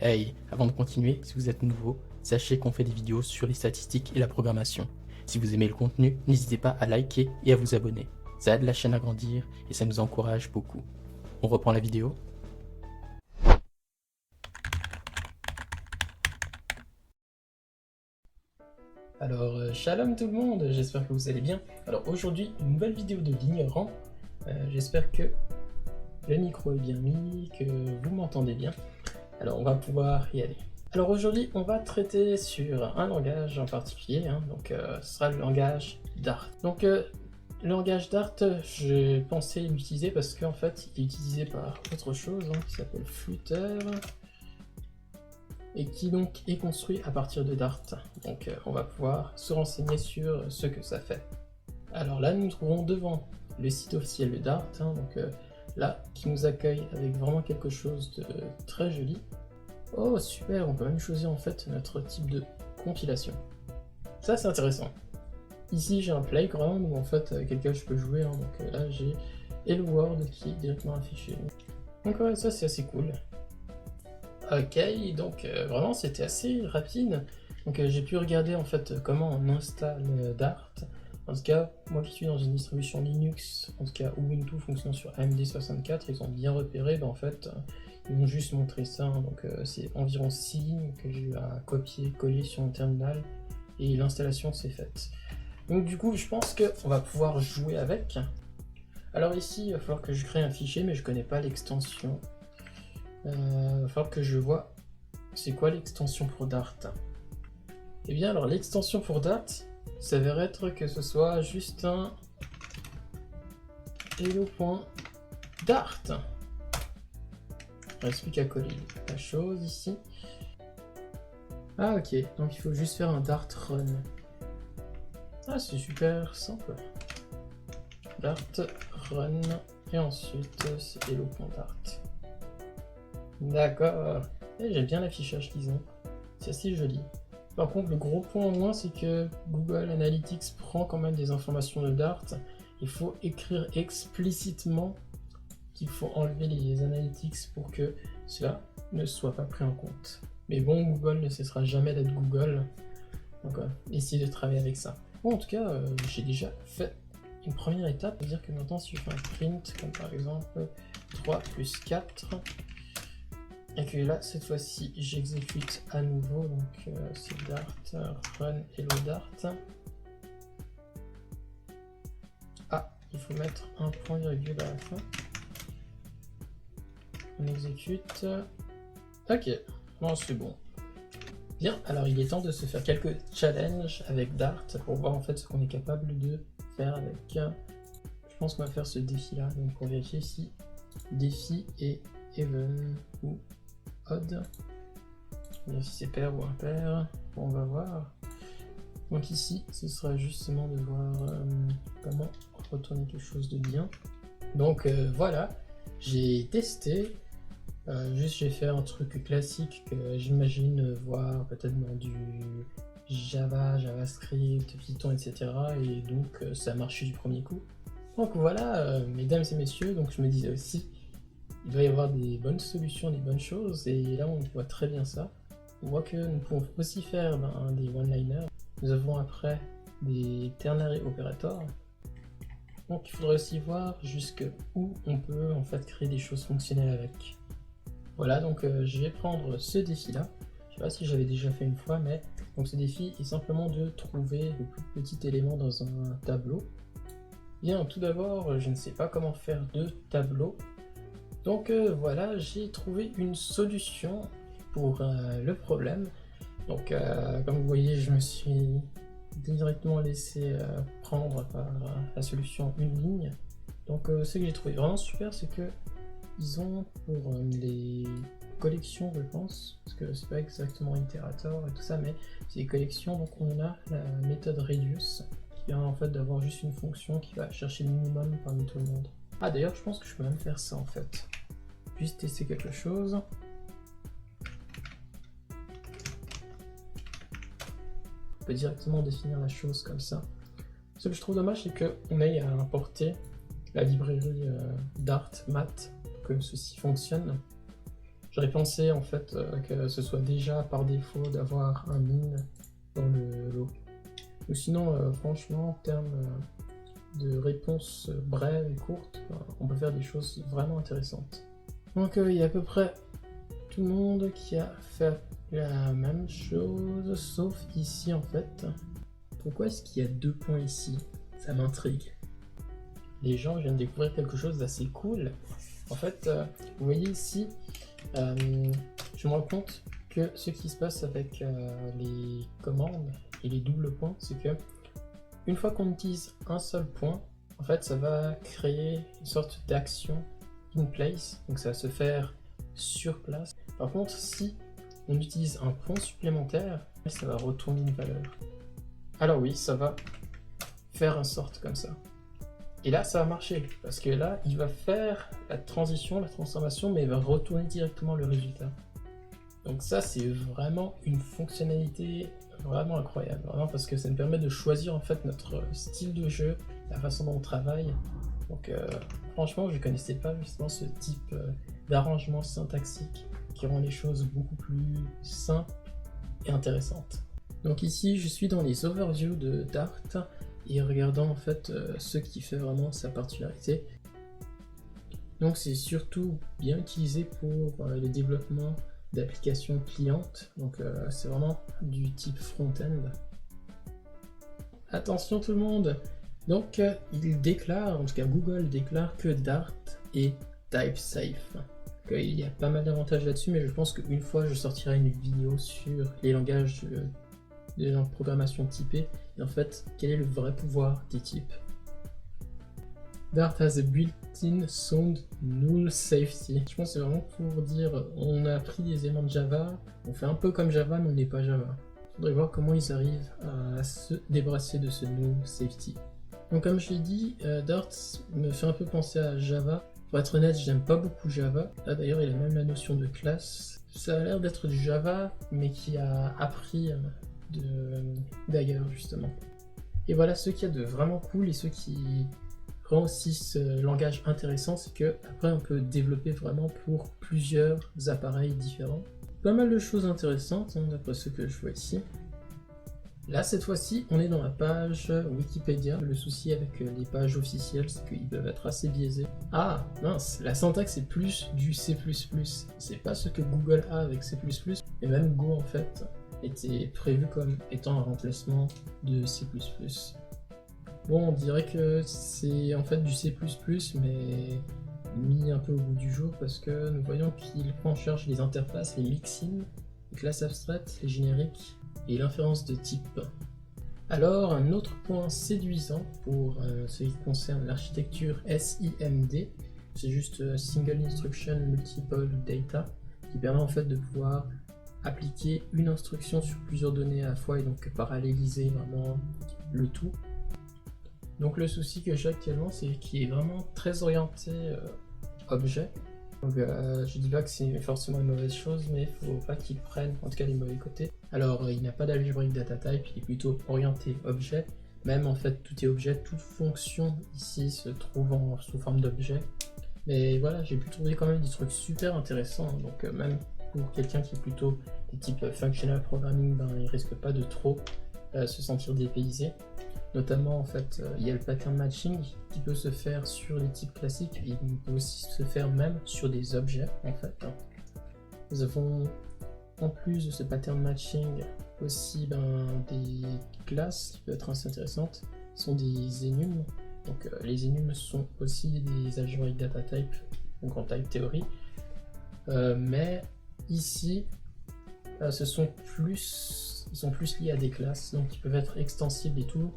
Hey, avant de continuer, si vous êtes nouveau, sachez qu'on fait des vidéos sur les statistiques et la programmation. Si vous aimez le contenu, n'hésitez pas à liker et à vous abonner. Ça aide la chaîne à grandir et ça nous encourage beaucoup. On reprend la vidéo. Alors, shalom tout le monde, j'espère que vous allez bien. Alors aujourd'hui, une nouvelle vidéo de l'ignorant. J'espère que le micro est bien mis, que vous m'entendez bien. Alors on va pouvoir y aller. Alors aujourd'hui, on va traiter sur un langage en particulier, donc ce sera le langage Dart. Donc le langage Dart, j'ai pensé l'utiliser parce qu'en fait, il est utilisé par autre chose qui s'appelle Flutter et qui donc est construit à partir de Dart. Donc on va pouvoir se renseigner sur ce que ça fait. Alors là, nous nous trouvons devant le site officiel de Dart, donc là, qui nous accueille avec vraiment quelque chose de très joli. Oh super, on peut même choisir en fait notre type de compilation. Ça c'est intéressant. Ici j'ai un playground où en fait avec lequel je peux jouer, donc là j'ai Hello World qui est directement affiché. Donc ouais, ça c'est assez cool. Ok, donc vraiment c'était assez rapide. Donc j'ai pu regarder en fait comment on installe Dart. En tout cas, moi qui suis dans une distribution Linux, en tout cas Ubuntu fonctionnant sur AMD64, ils ont bien repéré, en fait, ils m'ont juste montré ça, donc c'est environ 6 lignes que j'ai eu à copier-coller sur mon terminal, et l'installation s'est faite. Donc du coup, je pense qu'on va pouvoir jouer avec. Alors ici, il va falloir que je crée un fichier, mais je connais pas l'extension. Il va falloir que je vois c'est quoi l'extension pour Dart. Eh bien alors l'extension pour Dart, ça va être que ce soit juste un hello.dart. Il reste plus qu'à coller la chose ici. Ah ok, donc il faut juste faire un Dart run. Ah c'est super simple. Dart run et ensuite c'est hello.dart. D'accord. J'aime bien l'affichage qu'ils ont. C'est assez joli. Par contre, le gros point en moins, c'est que Google Analytics prend quand même des informations de Dart. Il faut écrire explicitement qu'il faut enlever les analytics pour que cela ne soit pas pris en compte. Mais bon, Google ne cessera jamais d'être Google. Donc, essayez de travailler avec ça. Bon, en tout cas, j'ai déjà fait une première étape. C'est-à-dire que maintenant, si je fais un print, comme par exemple 3 plus 4, et que là, cette fois-ci, j'exécute à nouveau, donc c'est Dart, run hello Dart. Ah, il faut mettre un point virgule à la fin. On exécute. Ok, bon, c'est bon. Bien, alors il est temps de se faire quelques challenges avec Dart pour voir en fait ce qu'on est capable de faire avec. Je pense qu'on va faire ce défi-là, donc pour vérifier si défi est even ou odd. Bien, si c'est pair ou impair, on va voir. Donc ici, ce sera justement de voir comment retourner quelque chose de bien. Donc voilà, j'ai testé. Juste j'ai fait un truc classique que j'imagine voir peut-être dans du Java, JavaScript, Python, etc. Et donc ça a marché du premier coup. Donc voilà, mesdames et messieurs, donc je me disais aussi, il doit y avoir des bonnes solutions, des bonnes choses, et là on voit très bien ça. On voit que nous pouvons aussi faire des one-liners. Nous avons après des ternary operators. Donc il faudrait aussi voir jusqu'où on peut en fait créer des choses fonctionnelles avec. Voilà, donc je vais prendre ce défi-là. Je sais pas si j'avais déjà fait une fois, mais donc ce défi est simplement de trouver le plus petit élément dans un tableau. Bien, tout d'abord, je ne sais pas comment faire de tableau. Donc voilà, j'ai trouvé une solution pour le problème. Donc comme vous voyez, je me suis directement laissé prendre par la solution une ligne. Donc ce que j'ai trouvé vraiment super, c'est que ils ont pour les collections, je pense, parce que c'est pas exactement itérator et tout ça, mais c'est des collections. Donc on a la méthode reduce qui permet en fait d'avoir juste une fonction qui va chercher le minimum parmi tout le monde. Ah d'ailleurs, je pense que je peux même faire ça en fait. Juste tester quelque chose. On peut directement définir la chose comme ça. Ce que je trouve dommage, c'est qu'on aille à importer la librairie Dart Math, que ceci fonctionne. J'aurais pensé en fait que ce soit déjà par défaut d'avoir un min dans le lot. Ou sinon, franchement, en termes de réponses brèves et courtes, on peut faire des choses vraiment intéressantes. Donc il y a à peu près tout le monde qui a fait la même chose, sauf ici en fait. Pourquoi est-ce qu'il y a 2 points ici? Ça m'intrigue. Les gens viennent découvrir quelque chose d'assez cool. En fait, vous voyez ici, je me rends compte que ce qui se passe avec les commandes et les doubles points, c'est que une fois qu'on utilise un seul point, en fait, ça va créer une sorte d'action in place, donc ça va se faire sur place. Par contre, si on utilise un point supplémentaire, ça va retourner une valeur. Alors oui, ça va faire une sorte comme ça. Et là, ça va marcher, parce que là, il va faire la transition, la transformation, mais il va retourner directement le résultat. Donc ça, c'est vraiment une fonctionnalité vraiment incroyable, vraiment, parce que ça nous permet de choisir en fait notre style de jeu, la façon dont on travaille. Donc franchement, je ne connaissais pas justement ce type d'arrangement syntaxique qui rend les choses beaucoup plus simples et intéressantes. Donc ici, je suis dans les overviews de Dart et regardant en fait ce qui fait vraiment sa particularité. Donc c'est surtout bien utilisé pour le développement d'applications clientes, donc c'est vraiment du type front-end. Attention tout le monde, donc il déclare, en tout cas Google déclare que Dart est type safe. Il y a pas mal d'avantages là-dessus, mais je pense qu'une fois je sortirai une vidéo sur les langages de programmation typée, et en fait quel est le vrai pouvoir des types. Dart has a built-in sound null safety. Je pense que c'est vraiment pour dire on a pris des éléments de Java, on fait un peu comme Java mais on n'est pas Java. Il faudrait voir comment ils arrivent à se débarrasser de ce null safety. Donc comme je l'ai dit, Dart me fait un peu penser à Java. Pour être honnête, j'aime pas beaucoup Java. Là d'ailleurs il a même la notion de classe. Ça a l'air d'être du Java mais qui a appris d'ailleurs justement. Et voilà ce qu'il y a de vraiment cool et ce qui rend aussi ce langage intéressant, c'est que après on peut développer vraiment pour plusieurs appareils différents. Pas mal de choses intéressantes d'après ce que je vois ici. Là cette fois-ci on est dans la page Wikipédia. Le souci avec les pages officielles c'est qu'ils peuvent être assez biaisés. Ah mince, la syntaxe est plus du C++. C'est pas ce que Google a avec C++, et même Go en fait était prévu comme étant un remplacement de C++. Bon, on dirait que c'est en fait du C++, mais mis un peu au bout du jour, parce que nous voyons qu'il prend en charge les interfaces, les mixins, les classes abstraites, les génériques et l'inférence de type. Alors, un autre point séduisant pour ce qui concerne l'architecture SIMD, c'est juste Single Instruction Multiple Data, qui permet en fait de pouvoir appliquer une instruction sur plusieurs données à la fois et donc paralléliser vraiment le tout. Donc le souci que j'ai actuellement, c'est qu'il est vraiment très orienté objet. Donc je dis pas que c'est forcément une mauvaise chose, mais il faut pas qu'il prenne en tout cas les mauvais côtés. Alors il n'a pas d'algébrique data type, il est plutôt orienté objet. Même en fait tout est objet, toute fonction ici se trouve sous forme d'objet. Mais voilà, j'ai pu trouver quand même des trucs super intéressants. Donc même pour quelqu'un qui est plutôt du type functional programming, ben, il risque pas de trop se sentir dépaysé. Notamment en fait, il y a le pattern matching qui peut se faire sur les types classiques, et il peut aussi se faire même sur des objets en fait. Nous avons en plus de ce pattern matching aussi des classes qui peuvent être assez intéressantes, ce sont des enums. Donc les enums sont aussi des algébriques data type, donc en type théorie, mais ici ils sont plus liés à des classes, donc ils peuvent être extensibles et tout.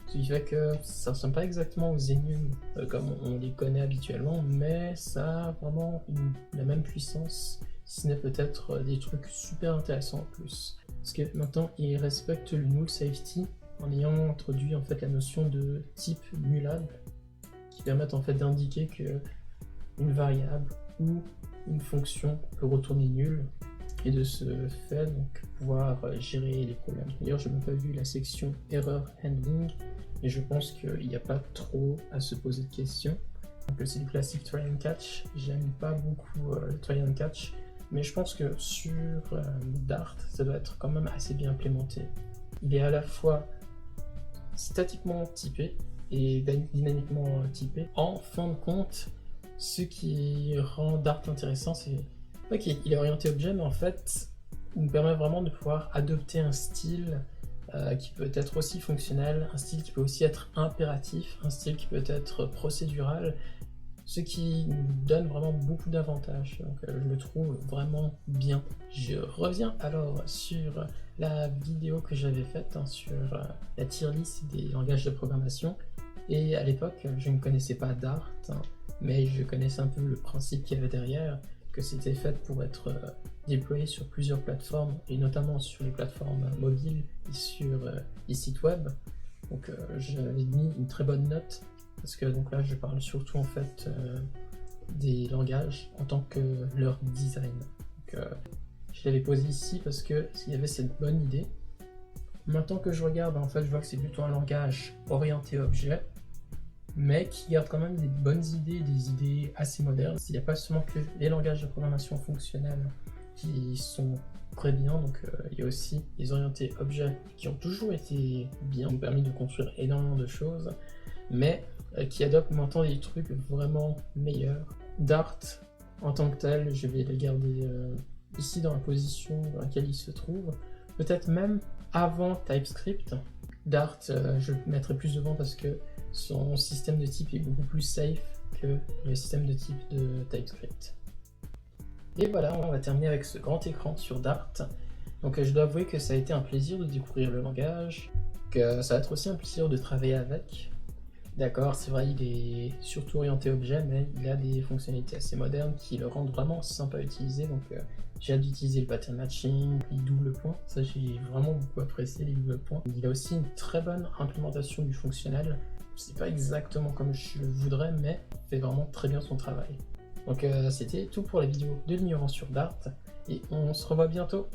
Ce qui fait que ça ne ressemble pas exactement aux enums comme on les connaît habituellement, mais ça a vraiment la même puissance, si ce n'est peut-être des trucs super intéressants en plus. Parce que maintenant, il respecte le null safety en ayant introduit en fait la notion de type nullable, qui permettent en fait d'indiquer que une variable ou une fonction peut retourner nulle, et de ce fait donc pouvoir gérer les problèmes. D'ailleurs, je n'ai même pas vu la section error handling, mais je pense qu'il n'y a pas trop à se poser de questions. Donc c'est du classique try and catch. J'aime pas beaucoup le try and catch mais je pense que sur Dart, ça doit être quand même assez bien implémenté. Il est à la fois statiquement typé et dynamiquement typé. En fin de compte, ce qui rend Dart intéressant, c'est ok, il est orienté objet, mais en fait, il nous permet vraiment de pouvoir adopter un style qui peut être aussi fonctionnel, un style qui peut aussi être impératif, un style qui peut être procédural, ce qui nous donne vraiment beaucoup d'avantages. Donc je le trouve vraiment bien. Je reviens alors sur la vidéo que j'avais faite sur la tier list des langages de programmation. Et à l'époque, je ne connaissais pas Dart, mais je connaissais un peu le principe qu'il y avait derrière, que c'était fait pour être déployé sur plusieurs plateformes, et notamment sur les plateformes mobiles et sur les sites web. Donc j'avais mis une très bonne note, parce que donc là je parle surtout en fait des langages en tant que leur design. Donc, je l'avais posé ici parce que s'il y avait cette bonne idée. Maintenant que je regarde, en fait je vois que c'est plutôt un langage orienté objet, mais qui garde quand même des bonnes idées, des idées assez modernes. Il n'y a pas seulement que les langages de programmation fonctionnels qui sont très bien, donc il y a aussi les orientés objets qui ont toujours été bien, ont permis de construire énormément de choses, mais qui adoptent maintenant des trucs vraiment meilleurs. Dart, en tant que tel, je vais le garder ici dans la position dans laquelle il se trouve, peut-être même avant TypeScript. Dart, je le mettrai plus devant parce que son système de type est beaucoup plus safe que le système de type de TypeScript. Et voilà, on va terminer avec ce grand écran sur Dart. Donc je dois avouer que ça a été un plaisir de découvrir le langage, que ça va être aussi un plaisir de travailler avec. D'accord, c'est vrai, il est surtout orienté objet, mais il a des fonctionnalités assez modernes qui le rendent vraiment sympa à utiliser. Donc j'ai hâte d'utiliser le pattern matching, les doubles points, ça j'ai vraiment beaucoup apprécié les doubles points. Il a aussi une très bonne implémentation du fonctionnel. C'est pas exactement comme je voudrais, mais il fait vraiment très bien son travail. Donc c'était tout pour la vidéo de l'ignorance sur Dart, et on se revoit bientôt.